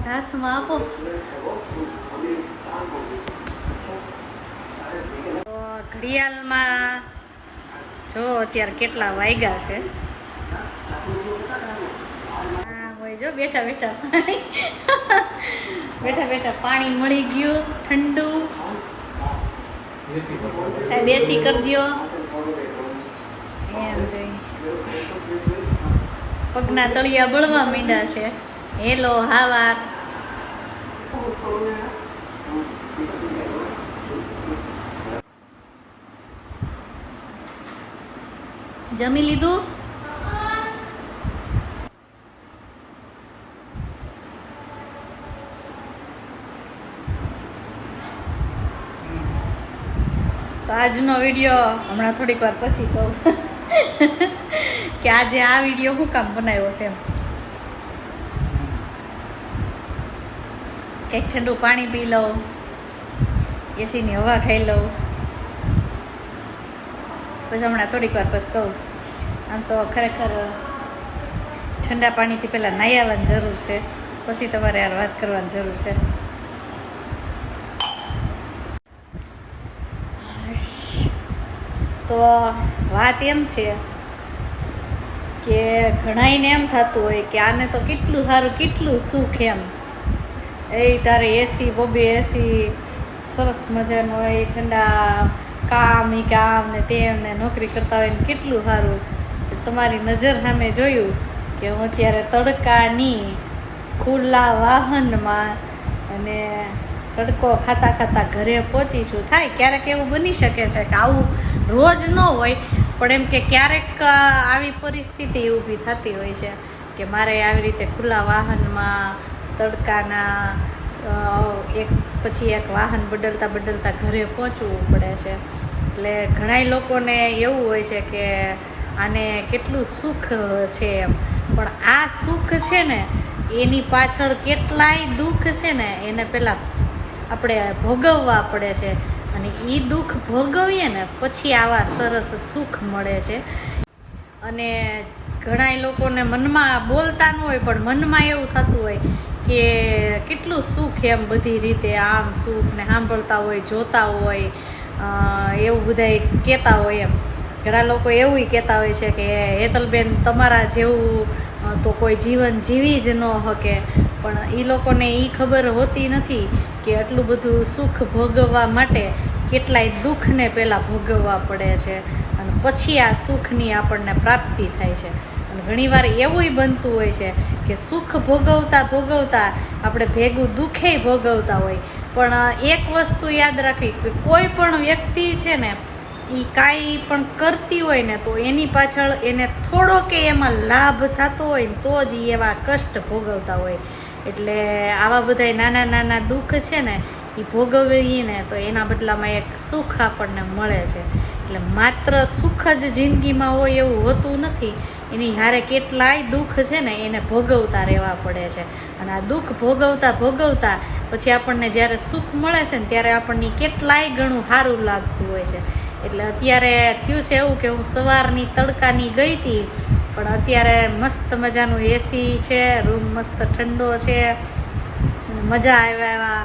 Remote હાથમાં આપો. તો ઘડિયાળમાં જો અત્યારે કેટલા વાગ્યા છે. હા હોય જો બેઠા બેઠા પાણી બેઠા બેઠા પાણી મળી ગયું ઠંડુ. સાહેબ એસી કરી દો એમ જોઈ. પગના તળિયા બળવા માંડ્યા છે. હેલો હાવાર. જમી લીધું? તો આજનો વિડીયો હમણાં થોડીક વાર પછી કહું કે આજે આ વિડીયો શું કામ બનાવ્યો છે. કંઈક ઠંડુ પાણી પી લઉં, એસીની હવા ખાઈ લઉં, પછી હમણાં થોડીક વાર પછી કહું. આમ તો ખરેખર ઠંડા પાણીથી પહેલાં નાહી આવવાની જરૂર છે, પછી તમારે યાર વાત કરવાની જરૂર છે. તો વાત એમ છે કે ઘણાઈને એમ થતું હોય કે આને તો કેટલું સારું, કેટલું સુખ એમ. એ તારે એસી બબે એસી સરસ મજાનું હોય, ઠંડા કામ ઈ કામ ને તેમને નોકરી કરતા હોય ને કેટલું સારું. તમારી નજર સામે જોયું કે હું અત્યારે તડકાની ખુલ્લા વાહનમાં અને તડકો ખાતા ખાતા ઘરે પહોંચી છું. થાય ક્યારેક એવું બની શકે છે કે આવું રોજ ન હોય, પણ એમ કે ક્યારેક આવી પરિસ્થિતિ ઊભી થતી હોય છે કે મારે આવી રીતે ખુલ્લા વાહનમાં તડકાના એક પછી એક વાહન બદલતા બદલતા ઘરે પહોંચવું પડે છે. એટલે ઘણા લોકોને એવું હોય છે કે આને કેટલું સુખ છે એમ, પણ આ સુખ છે ને એની પાછળ કેટલાય દુઃખ છે ને એને પહેલાં આપણે ભોગવવા પડે છે. અને એ દુઃખ ભોગવીએ ને પછી આવા સરસ સુખ મળે છે. અને ઘણા લોકોને મનમાં બોલતા ન હોય પણ મનમાં એવું થતું હોય કે કેટલું સુખ એમ, બધી રીતે આમ સુખ ને સાંભળતા હોય, જોતા હોય, એવું બધાય કહેતા હોય એમ. ઘણા લોકો એવું કહેતા હોય છે કે હેતલબેન તમારા જેવું તો કોઈ જીવન જીવી જ ન શકે, પણ એ લોકોને એ ખબર હોતી નથી કે આટલું બધું સુખ ભોગવવા માટે કેટલાય દુઃખને પહેલાં ભોગવવા પડે છે અને પછી આ સુખની આપણને પ્રાપ્તિ થાય છે. અને ઘણીવાર એવું બનતું હોય છે કે સુખ ભોગવતા ભોગવતા આપણે ભેગું દુઃખે ભોગવતા હોય. પણ એક વસ્તુ યાદ રાખવી કે કોઈ પણ વ્યક્તિ છે ને એ કાંઈ પણ કરતી હોય ને તો એની પાછળ એને થોડો કે એમાં લાભ થતો હોય ને તો જ એવા કષ્ટ ભોગવતા હોય. એટલે આવા બધા નાના નાના દુઃખ છે ને એ ભોગવીએ ને તો એના બદલામાં એક સુખ આપણને મળે છે. એટલે માત્ર સુખ જ જિંદગીમાં હોય એવું હોતું નથી, એની હારે કેટલાય દુઃખ છે ને એને ભોગવતા રહેવા પડે છે. અને આ દુઃખ ભોગવતા ભોગવતા પછી આપણને જ્યારે સુખ મળે છે ને ત્યારે આપણને કેટલાય ઘણું સારું લાગતું હોય છે. એટલે અત્યારે થયું છે એવું કે હું સવારની તડકાની ગઈ હતી, પણ અત્યારે મસ્ત મજાનું એસી છે, રૂમ મસ્ત ઠંડો છે, મજા આવ્યા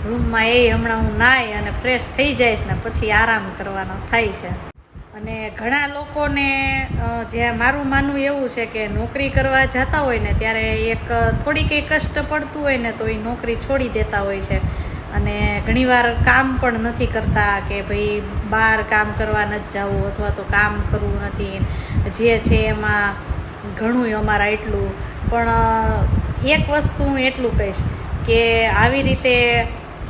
રૂમમાં. એ હમણાં હું નાહી અને ફ્રેશ થઈ જઈશ ને પછી આરામ કરવાનો થાય છે. અને ઘણા લોકોને જે મારું માનવું એવું છે કે નોકરી કરવા જતા હોય ને ત્યારે એક થોડી કંઈ કષ્ટ પડતું હોય ને તો એ નોકરી છોડી દેતા હોય છે. અને ઘણીવાર કામ પણ નથી કરતા કે ભાઈ બહાર કામ કરવા નથી જવું અથવા તો કામ કરવું નથી, જે છે એમાં ઘણું અમારા એટલું. પણ એક વસ્તુ હું એટલું કહીશ કે આવી રીતે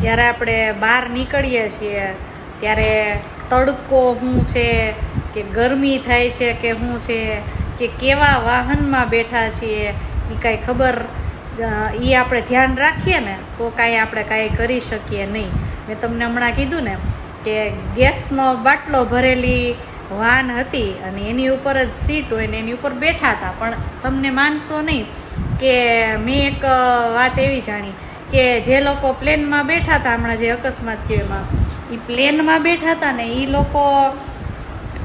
જ્યારે આપણે બહાર નીકળીએ છીએ ત્યારે તડકો શું છે કે ગરમી થાય છે કે શું છે કે કેવા વાહનમાં બેઠા છીએ એ કાંઈ ખબર એ આપણે ધ્યાન રાખીએ ને તો કાંઈ આપણે કાંઈ કરી શકીએ નહીં. મેં તમને હમણાં કીધું ને કે ગેસનો બાટલો ભરેલી વાન હતી અને એની ઉપર જ સીટ હોય ને એની ઉપર બેઠા હતા. પણ તમને માનશો નહીં કે મેં એક વાત એવી જાણી કે જે લોકો પ્લેનમાં બેઠા હતા, હમણાં જે અકસ્માત થયો એમાં, એ પ્લેનમાં બેઠા હતા ને એ લોકો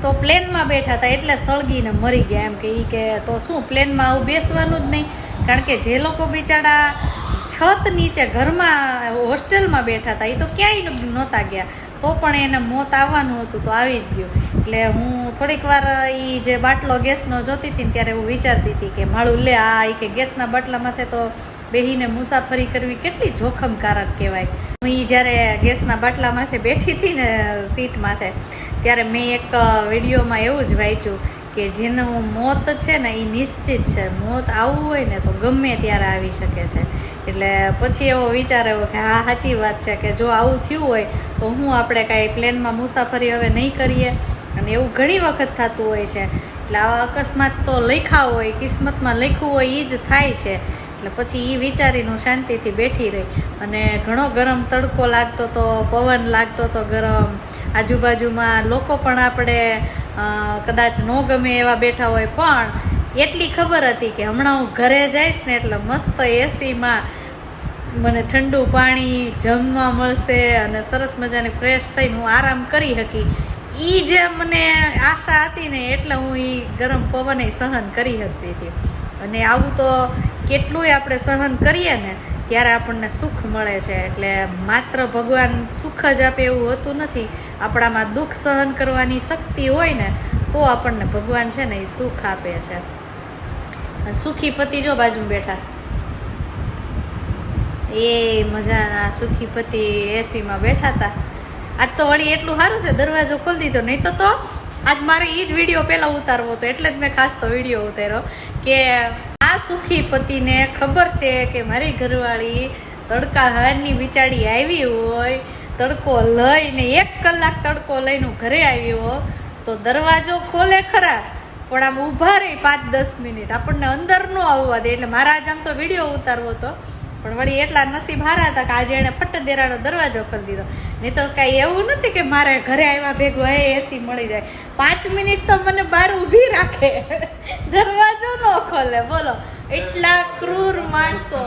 તો પ્લેનમાં બેઠા હતા એટલે સળગીને મરી ગયા એમ કે એ કે તો શું પ્લેનમાં આવું બેસવાનું જ નહીં. કારણ કે જે લોકો બિચારા છત નીચે ઘરમાં હોસ્ટેલમાં બેઠા હતા, એ તો ક્યાંય નહોતા ગયા, તો પણ એને મોત આવવાનું હતું તો આવી જ ગયું. એટલે હું થોડીક વાર એ જે બાટલો ગેસનો જોતી હતી ને ત્યારે હું વિચારતી હતી કે માળું લે આ કે ગેસના બાટલા માથે તો બેહીને મુસાફરી કરવી કેટલી જોખમકારક કહેવાય. હું એ જ્યારે ગેસના બાટલા માથે બેઠી હતી ને સીટ માથે, ત્યારે મેં એક વિડીયોમાં એવું જ વાંચ્યું કે જેનું મોત છે ને એ નિશ્ચિત છે, મોત આવવું હોય ને તો ગમે ત્યારે આવી શકે છે. એટલે પછી એવો વિચાર આવ્યો કે હા સાચી વાત છે કે જો આવું થયું હોય તો હું આપણે કાંઈ પ્લેનમાં મુસાફરી હવે નહીં કરીએ. અને એવું ઘણી વખત થતું હોય છે. એટલે આવા અકસ્માત તો લખ્યા હોય, કિસ્મતમાં લખ્યું હોય એ જ થાય છે. એટલે પછી એ વિચારીને હું શાંતિથી બેઠી રહી. અને ઘણો ગરમ તડકો લાગતો હતો, પવન લાગતો હતો ગરમ, આજુબાજુમાં લોકો પણ આપણે કદાચ ન ગમે એવા બેઠા હોય, પણ એટલી ખબર હતી કે હમણાં હું ઘરે જઈશ ને એટલે મસ્ત એસીમાં મને ઠંડુ પાણી જમવા મળશે અને સરસ મજાની ફ્રેશ થઈને હું આરામ કરી શકી. એ જે મને આશા હતી ને એટલે હું એ ગરમ પવને સહન કરી શકતી હતી. અને આવું તો કેટલુંય આપણે સહન કરીએ ને ત્યારે આપણને સુખ મળે છે. એટલે માત્ર ભગવાન સુખ જ આપે એવું હોતું નથી, આપણામાં દુઃખ સહન કરવાની શક્તિ હોય ને તો આપણને ભગવાન છે ને એ સુખ આપે છે. સુખી પતિ જો બાજુમાં બેઠા, એ મજાના સુખી પતિ એસીમાં બેઠા હતા. આજ તો વળી એટલું સારું છે દરવાજો ખોલી દીધો, નહીં તો આજ મારે એ જ વિડીયો પહેલાં ઉતારવો હતો, એટલે જ મેં ખાસ તો વિડીયો ઉતાર્યો કે આ સુખી પતિને ખબર છે કે મારી ઘરવાળી તડકા હારની બિચારી આવી હોય, તડકો લઈને 1 કલાક તડકો લઈને ઘરે આવી હોય તો દરવાજો ખોલે ખરા પણ આમ ઊભા રહી 5-10 મિનિટ, આપણને અંદર ન આવવા દે. એટલે મારા આજ આમ તો વિડીયો ઉતારવો હતો, પણ વળી એટલા નસીબ હારા હતા કે આજે એણે ફટ દેરાનો દરવાજો ખોલી દીધો. નહીં તો કાંઈ એવું નથી કે મારે ઘરે આવ્યા ભેગું એસી મળી જાય, 5 મિનિટ તો મને બહાર ઊભી રાખે, દરવાજો ન ખોલે. બોલો એટલા ક્રૂર માણસો.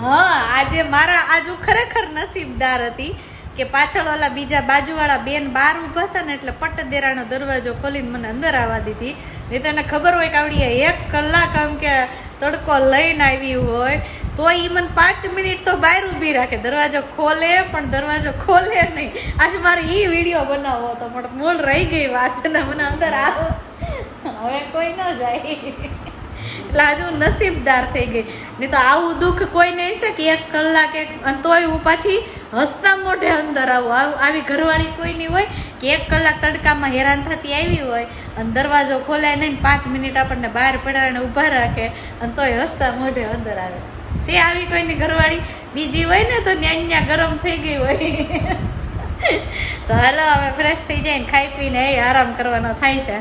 હા, આજે મારા આજુ ખરેખર નસીબદાર હતી કે પાછળ ઓલા બીજા બાજુવાળા બેન બહાર ઊભા હતા ને એટલે પટ દેરાનો દરવાજો ખોલીને મને અંદર આવવા દીધી. નહીં તો એને ખબર હોય કે આવડી 1 કલાક આમ કે તડકો લઈને આવી હોય તો એ મને 5 મિનિટ તો બહાર ઊભી રાખે, દરવાજો ખોલે પણ દરવાજો ખોલે નહીં. આજે મારે એ વિડીયો બનાવવો હતો પણ મૂળ રહી ગઈ વાત ને મને અંદર આવો હવે કોઈ ન જાય. એટલે આજે હું નસીબદાર થઈ ગઈ. નહીં તો આવું દુઃખ કોઈ નહીં છે કે 1 કલાક અને તોય હું પાછી હસતા મોઢે અંદર આવું. આવી ઘરવાળી કોઈ નહીં હોય કે 1 કલાક તડકામાં હેરાન થતી આવી હોય અને દરવાજો ખોલાય નહીં, 5 મિનિટ આપણને બહાર પડાવીને ઊભા રાખે અને તોય હસતા મોઢે અંદર આવે. છે આવી કોઈની ઘરવાળી બીજી હોય ને તો ન્યા ગરમ થઈ ગઈ હોય. તો હાલો હવે ફ્રેશ થઈ જાય ને ખાઈ પીને આરામ કરવાનો થાય છે.